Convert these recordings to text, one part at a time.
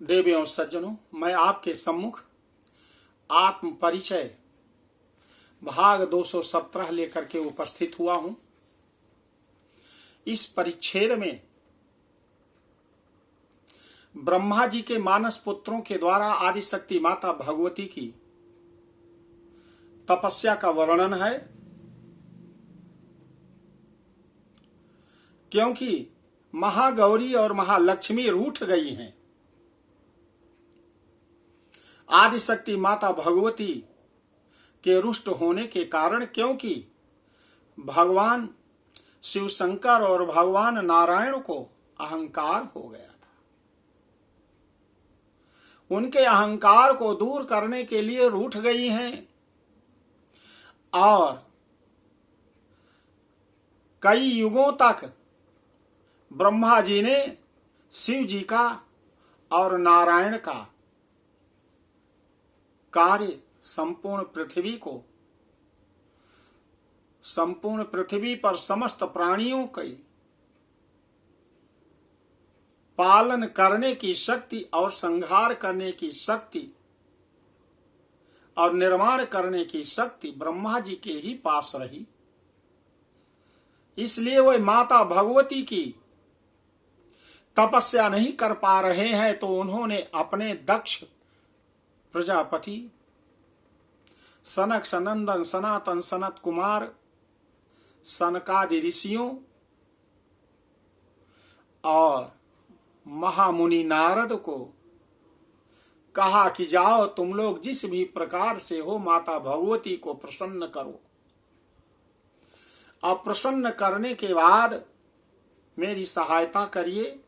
देवियों सज्जनों, मैं आपके सम्मुख आत्म परिचय भाग 217 लेकर के उपस्थित हुआ हूं। इस परिच्छेद में ब्रह्मा जी के मानस पुत्रों के द्वारा आदिशक्ति माता भगवती की तपस्या का वर्णन है, क्योंकि महागौरी और महालक्ष्मी रूठ गई हैं। आदिशक्ति माता भगवती के रुष्ट होने के कारण, क्योंकि भगवान शिव शंकर और भगवान नारायण को अहंकार हो गया था। उनके अहंकार को दूर करने के लिए रूठ गई हैं और कई युगों तक ब्रह्मा जी ने शिव जी का और नारायण का कार्य संपूर्ण पृथ्वी पर समस्त प्राणियों के पालन करने की शक्ति और संहार करने की शक्ति और निर्माण करने की शक्ति ब्रह्मा जी के ही पास रही। इसलिए वह माता भगवती की तपस्या नहीं कर पा रहे हैं, तो उन्होंने अपने दक्ष प्रजापति सनक सनंदन सनातन सनत कुमार सनकादि ऋषियों और महामुनि नारद को कहा कि जाओ तुम लोग जिस भी प्रकार से हो माता भगवती को प्रसन्न करो। अब प्रसन्न करने के बाद मेरी सहायता करिए,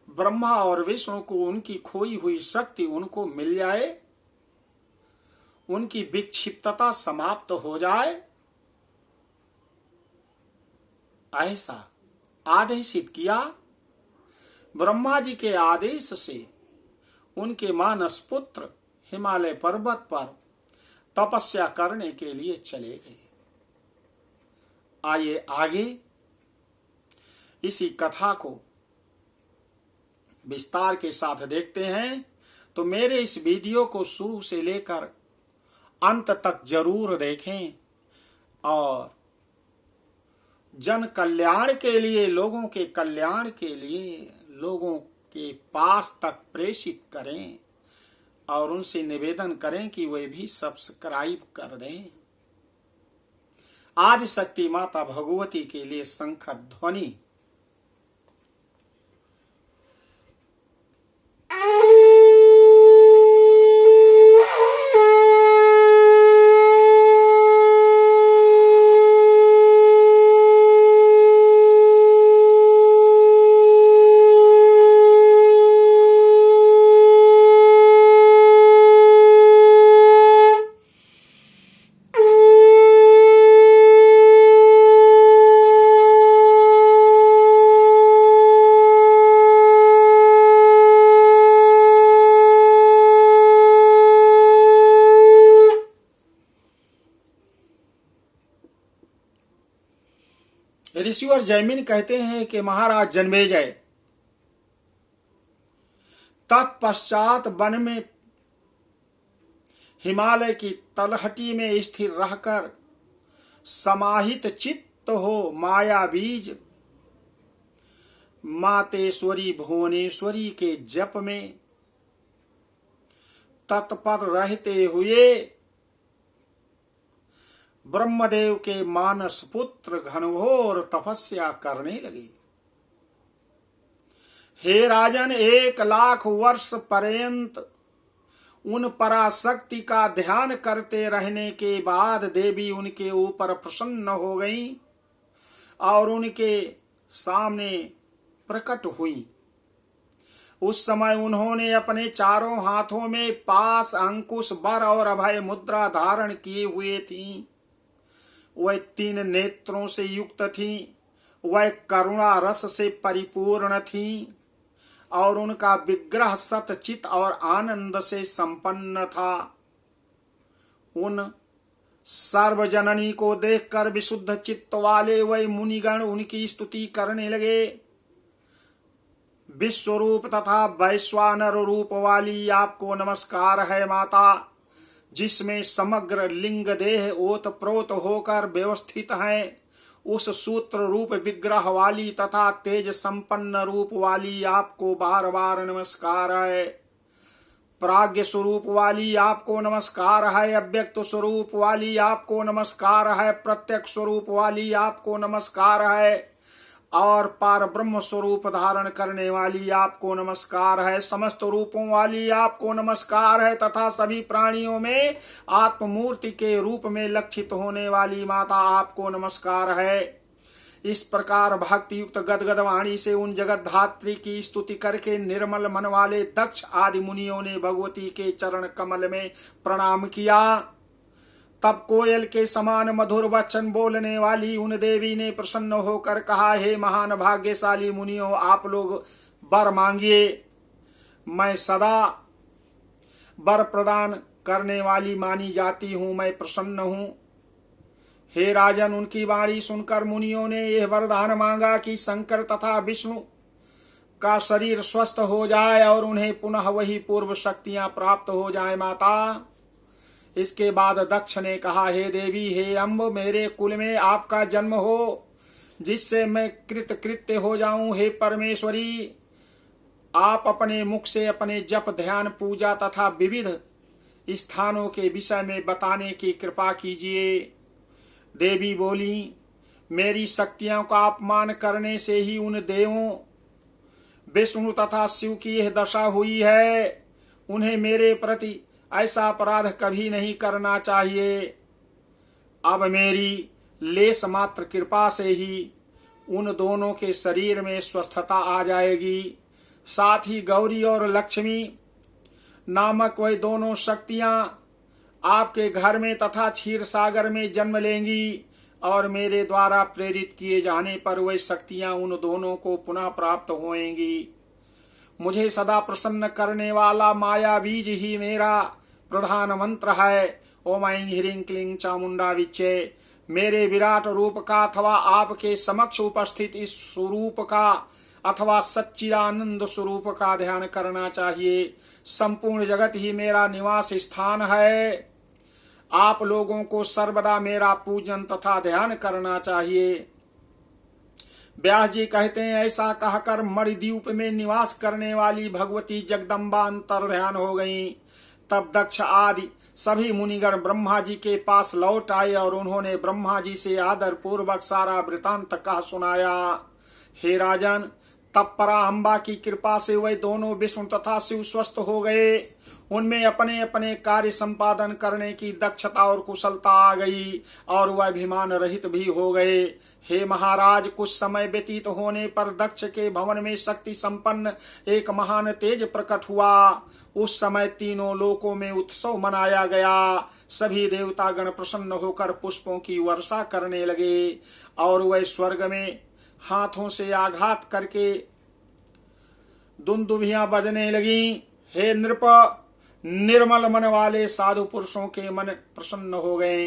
ब्रह्मा और विष्णु को उनकी खोई हुई शक्ति उनको मिल जाए, उनकी विक्षिप्तता समाप्त हो जाए, ऐसा आदेशित किया। ब्रह्मा जी के आदेश से उनके मानस पुत्र हिमालय पर्वत पर तपस्या करने के लिए चले गए। आइए आगे इसी कथा को विस्तार के साथ देखते हैं। तो मेरे इस वीडियो को शुरू से लेकर अंत तक जरूर देखें और जन कल्याण के लिए, लोगों के कल्याण के लिए लोगों के पास तक प्रेषित करें और उनसे निवेदन करें कि वे भी सब्सक्राइब कर दें। आदिशक्ति माता भगवती के लिए शंख ध्वनि। ऋषिवर जैमिन कहते हैं कि महाराज जन्मेजय तत्पश्चात वन में हिमालय की तलहटी में स्थिर रहकर समाहित चित्त हो माया बीज मातेश्वरी भुवनेश्वरी के जप में तत्पर रहते हुए ब्रह्मदेव के मानस पुत्र घनघोर तपस्या करने लगे। हे राजन, 1,00,000 वर्ष पर्यंत उन पराशक्ति का ध्यान करते रहने के बाद देवी उनके ऊपर प्रसन्न हो गई और उनके सामने प्रकट हुई। उस समय उन्होंने अपने चारों हाथों में पास, अंकुश, बर और अभय मुद्रा धारण किए हुए थीं। वह 3 नेत्रों से युक्त थी, वह करुणा रस से परिपूर्ण थी और उनका विग्रह सतचित और आनंद से संपन्न था। उन सर्वजननी को देखकर विशुद्ध चित्त वाले वह मुनिगण उनकी स्तुति करने लगे। विश्वरूप तथा वैश्वानर रूप वाली आपको नमस्कार है माता, जिसमें समग्र लिंग देह ओत प्रोत होकर व्यवस्थित हैं। उस सूत्र रूप विग्रह वाली तथा तेज संपन्न रूप वाली आपको बार बार नमस्कार है। प्राज्ञ स्वरूप वाली आपको नमस्कार है। अव्यक्त स्वरूप वाली आपको नमस्कार है। प्रत्यक्ष स्वरूप वाली आपको नमस्कार है। और पार ब्रह्म स्वरूप धारण करने वाली आपको नमस्कार है। समस्त रूपों वाली आपको नमस्कार है तथा सभी प्राणियों में आत्ममूर्ति के रूप में लक्षित होने वाली माता आपको नमस्कार है। इस प्रकार भक्ति युक्त गदगद वाणी से उन जगत धात्री की स्तुति करके निर्मल मन वाले दक्ष आदि मुनियों ने भगवती के चरण कमल में प्रणाम किया। तब कोयल के समान मधुर वचन बोलने वाली उन देवी ने प्रसन्न होकर कहा, हे महान भाग्यशाली मुनियों, आप लोग वर मांगिए, मैं सदा वर प्रदान करने वाली मानी जाती हूँ, मैं प्रसन्न हूँ। हे राजन, उनकी वाणी सुनकर मुनियों ने यह वरदान मांगा कि शंकर तथा विष्णु का शरीर स्वस्थ हो जाए और उन्हें पुनः वही पूर्व शक्तियां प्राप्त हो जाए माता। इसके बाद दक्ष ने कहा, हे देवी, हे अम्ब, मेरे कुल में आपका जन्म हो, जिससे मैं कृतकृत्य हो जाऊं। हे परमेश्वरी, आप अपने मुख से अपने जप ध्यान पूजा तथा विविध स्थानों के विषय में बताने की कृपा कीजिए। देवी बोली, मेरी शक्तियों का अपमान करने से ही उन देवों विष्णु तथा शिव की यह दशा हुई है। उन्हें मेरे प्रति ऐसा अपराध कभी नहीं करना चाहिए। अब मेरी लेस मात्र कृपा से ही उन दोनों के शरीर में स्वस्थता आ जाएगी। साथ ही गौरी और लक्ष्मी नामक वह दोनों शक्तियां आपके घर में तथा क्षीर सागर में जन्म लेंगी और मेरे द्वारा प्रेरित किए जाने पर वह शक्तियां उन दोनों को पुनः प्राप्त होंगी। मुझे सदा प्रसन्न करने वाला माया बीज ही मेरा प्रधान मंत्र है। ओम ऐं ह्रीं क्लीं चामुंडा विच्चे। मेरे विराट रूप का अथवा आपके समक्ष उपस्थित इस स्वरूप का अथवा सच्चिदानंद स्वरूप का ध्यान करना चाहिए। संपूर्ण जगत ही मेरा निवास स्थान है। आप लोगों को सर्वदा मेरा पूजन तथा ध्यान करना चाहिए। व्यास जी कहते हैं, ऐसा कहकर मणिद्वीप में निवास करने वाली भगवती जगदम्बा अंतर ध्यान हो गई। तब दक्ष आदि सभी मुनिगण ब्रह्मा जी के पास लौट आए और उन्होंने ब्रह्मा जी से आदर पूर्वक सारा वृतांत कह सुनाया। हे राजन, तब पराम्बा की कृपा से वे दोनों विष्णु तथा शिव स्वस्थ हो गए। उनमें अपने अपने कार्य संपादन करने की दक्षता और कुशलता आ गई और वह अभिमान रहित भी हो गए। हे महाराज, कुछ समय व्यतीत होने पर दक्ष के भवन में शक्ति संपन्न एक महान तेज प्रकट हुआ। उस समय तीनों लोकों में उत्सव मनाया गया। सभी देवतागण प्रसन्न होकर पुष्पों की वर्षा करने लगे और वह स्वर्ग में हाथों से आघात करके दुंदुभियां बजने लगी। हे नृप, निर्मल मन वाले साधु पुरुषों के मन प्रसन्न हो गए।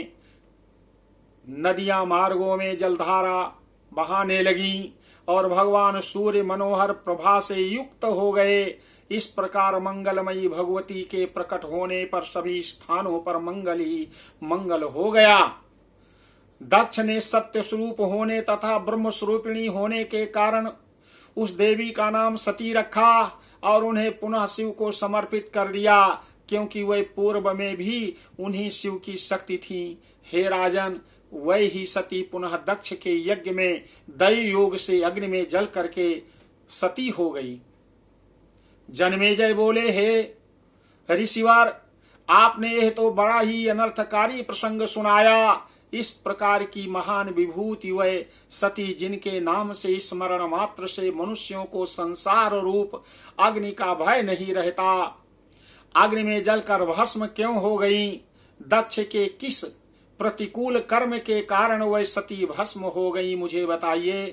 नदियां मार्गों में जलधारा बहाने लगी और भगवान सूर्य मनोहर प्रभा से युक्त हो गए। इस प्रकार मंगलमयी भगवती के प्रकट होने पर सभी स्थानों पर मंगल ही मंगल हो गया। दक्ष ने सत्य स्वरूप होने तथा ब्रह्म स्वरूपिणी होने के कारण उस देवी का नाम सती रखा और उन्हें पुनः शिव को समर्पित कर दिया, क्योंकि वह पूर्व में भी उन्हीं शिव की शक्ति थी। हे राजन, वह ही सती पुनः दक्ष के यज्ञ में दैव योग से अग्नि में जल करके सती हो गई। जन्मेजय बोले, हे ऋषिवर, आपने यह तो बड़ा ही अनर्थकारी प्रसंग सुनाया। इस प्रकार की महान विभूति वह सती, जिनके नाम से स्मरण मात्र से मनुष्यों को संसार रूप अग्नि का भय नहीं रहता, अग्नि में जलकर भस्म क्यों हो गई? दक्ष के किस प्रतिकूल कर्म के कारण वह सती भस्म हो गई, मुझे बताइए।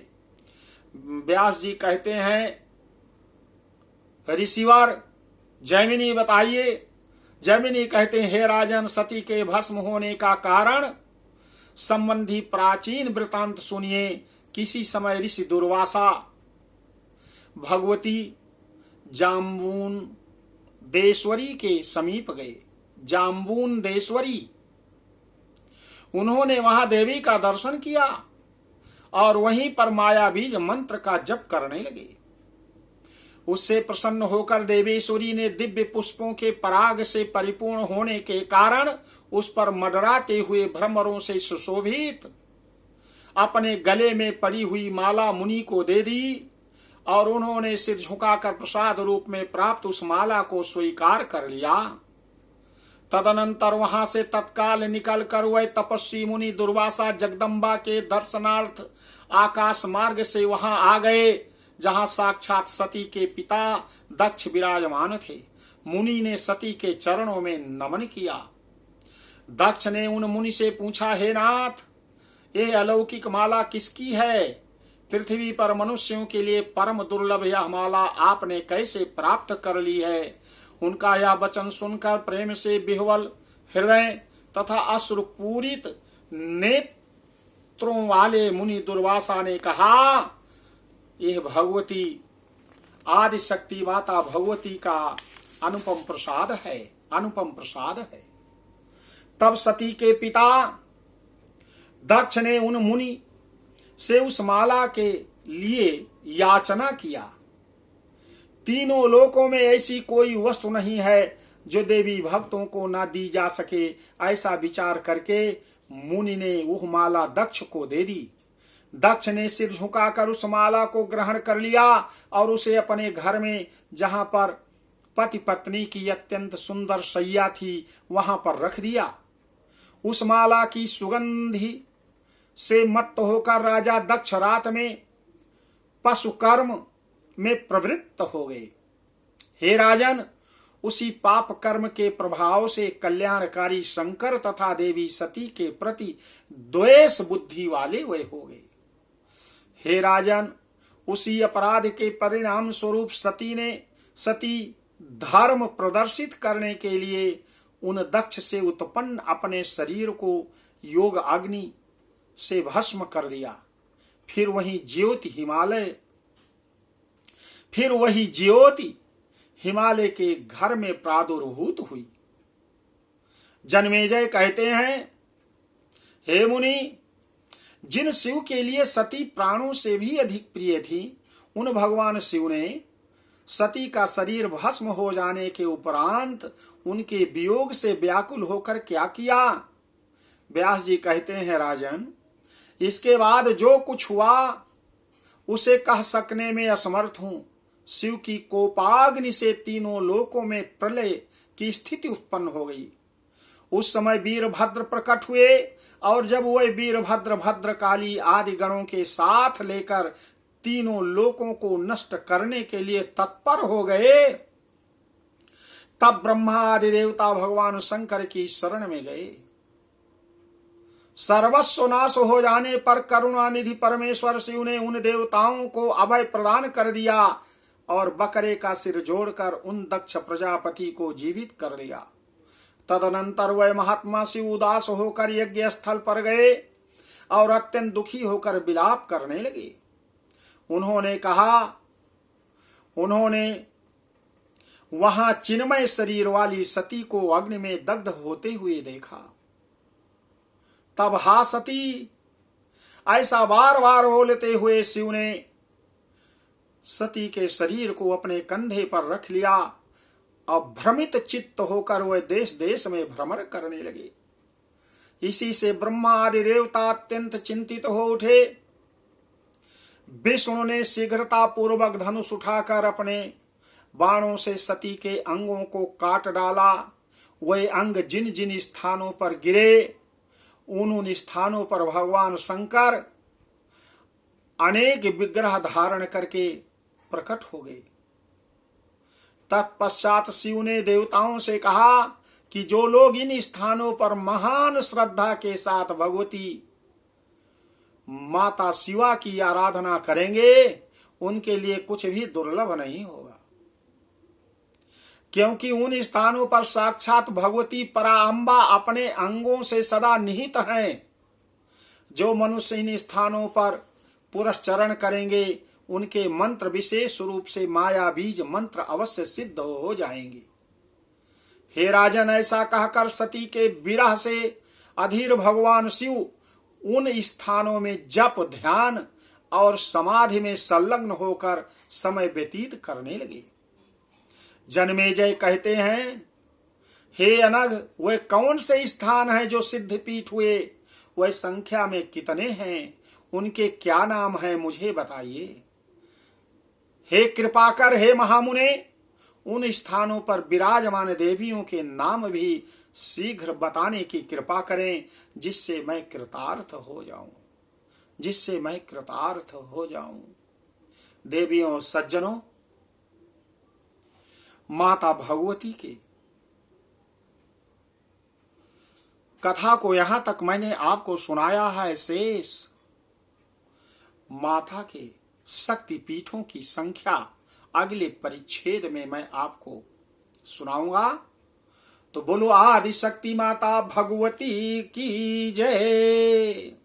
व्यास जी कहते हैं, ऋषिवर, जैमिनी बताइए। जैमिनी कहते हैं, हे राजन, सती के भस्म होने का कारण संबंधी प्राचीन वृतांत सुनिए। किसी समय ऋषि दुर्वासा भगवती जाम्बून देश्वरी के समीप गए। जाम्बून देश्वरी, उन्होंने वहां देवी का दर्शन किया और वहीं पर माया बीज मंत्र का जप करने लगे। उससे प्रसन्न होकर देवेश्वरी ने दिव्य पुष्पों के पराग से परिपूर्ण होने के कारण उस पर मडराते हुए भ्रमरों से सुशोभित अपने गले में पड़ी हुई माला मुनि को दे दी और उन्होंने सिर झुकाकर प्रसाद रूप में प्राप्त उस माला को स्वीकार कर लिया। तदनंतर वहां से तत्काल निकलकर वह तपस्वी मुनि दुर्वासा जगदम्बा के दर्शनार्थ आकाश मार्ग से वहां आ गए, जहां साक्षात सती के पिता दक्ष विराजमान थे। मुनि ने सती के चरणों में नमन किया। दक्ष ने उन मुनि से पूछा, हे नाथ, ये अलौकिक माला किसकी है? पृथ्वी पर मनुष्यों के लिए परम दुर्लभ यह माला आपने कैसे प्राप्त कर ली है? उनका यह वचन सुनकर प्रेम से विह्वल हृदय तथा अश्रुपूरित नेत्रों वाले मुनि दुर्वासा ने कहा, यह भगवती आदि शक्ति माता भगवती का अनुपम प्रसाद है, अनुपम प्रसाद है। तब सती के पिता दक्ष ने उन मुनि से उस माला के लिए याचना किया। तीनों लोकों में ऐसी कोई वस्तु नहीं है जो देवी भक्तों को न दी जा सके। ऐसा विचार करके मुनि ने वह माला दक्ष को दे दी। दक्ष ने सिर झुकाकर उस माला को ग्रहण कर लिया और उसे अपने घर में, जहां पर पति पत्नी की अत्यंत सुंदर शैया थी, वहां पर रख दिया। उस माला की सुगंधि से मत्त होकर राजा दक्ष रात में पशु कर्म में प्रवृत्त हो गए। हे राजन, उसी पाप कर्म के प्रभाव से कल्याणकारी शंकर तथा देवी सती के प्रति द्वेष बुद्धि वाले वे हो गए। हे राजन, उसी अपराध के परिणाम स्वरूप सती धर्म प्रदर्शित करने के लिए उन दक्ष से उत्पन्न अपने शरीर को योग अग्नि से भस्म कर दिया। फिर वही ज्योति हिमालय के घर में प्रादुर्भूत हुई। जन्मेजय कहते हैं, हे मुनि, जिन शिव के लिए सती प्राणों से भी अधिक प्रिय थी, उन भगवान शिव ने सती का शरीर भस्म हो जाने के उपरांत उनके वियोग से व्याकुल होकर क्या किया? व्यास जी कहते हैं, राजन, इसके बाद जो कुछ हुआ उसे कह सकने में असमर्थ हूं। शिव की कोपाग्नि से तीनों लोकों में प्रलय की स्थिति उत्पन्न हो गई। उस समय वीरभद्र प्रकट हुए और जब वह वीरभद्र भद्रकाली आदि गणों के साथ लेकर तीनों लोकों को नष्ट करने के लिए तत्पर हो गए, तब ब्रह्मा आदि देवता भगवान शंकर की शरण में गए। सर्वस्व नाश हो जाने पर करुणानिधि परमेश्वर शिव ने उन देवताओं को अभय प्रदान कर दिया और बकरे का सिर जोड़कर उन दक्ष प्रजापति को जीवित कर दिया। तदनंतर वह महात्मा शिव उदास होकर यज्ञ स्थल पर गए और अत्यंत दुखी होकर विलाप करने लगे। उन्होंने वहां चिन्मय शरीर वाली सती को अग्नि में दग्ध होते हुए देखा। तब हा सती, ऐसा बार बार बोलते हुए शिव ने सती के शरीर को अपने कंधे पर रख लिया और भ्रमित चित्त होकर वह देश देश में भ्रमण करने लगे। इसी से ब्रह्मा आदि देवता अत्यंत चिंतित हो उठे। विष्णु ने शीघ्रता पूर्वक धनुष उठाकर अपने बाणों से सती के अंगों को काट डाला। वह अंग जिन जिन स्थानों पर गिरे, उन स्थानों पर भगवान शंकर अनेक विग्रह धारण करके प्रकट हो गए। तत्पश्चात शिव ने देवताओं से कहा कि जो लोग इन स्थानों पर महान श्रद्धा के साथ भगवती माता शिवा की आराधना करेंगे, उनके लिए कुछ भी दुर्लभ नहीं होगा, क्योंकि उन स्थानों पर साक्षात भगवती पराअंबा अपने अंगों से सदा निहित हैं। जो मनुष्य इन स्थानों पर पुरस्चरण करेंगे, उनके मंत्र विशेष रूप से माया बीज मंत्र अवश्य सिद्ध हो जाएंगे। हे राजन, ऐसा कहकर सती के विरह से अधीर भगवान शिव उन स्थानों में जप, ध्यान और समाधि में संलग्न होकर समय व्यतीत करने लगे। जन्मेजय कहते हैं, हे अनघ, वे कौन से स्थान हैं जो सिद्ध पीठ हुए? वह संख्या में कितने हैं? उनके क्या नाम हैं, मुझे बताइए। हे कृपाकर, हे महामुने, उन स्थानों पर विराजमान देवियों के नाम भी शीघ्र बताने की कृपा करें, जिससे मैं कृतार्थ हो जाऊं, जिससे मैं कृतार्थ हो जाऊं। देवियों, सज्जनों, माता भगवती के कथा को यहां तक मैंने आपको सुनाया है शेष। माता के शक्ति पीठों की संख्या अगले परिच्छेद में मैं आपको सुनाऊंगा। तो बोलो आदि शक्ति माता भगवती की जय।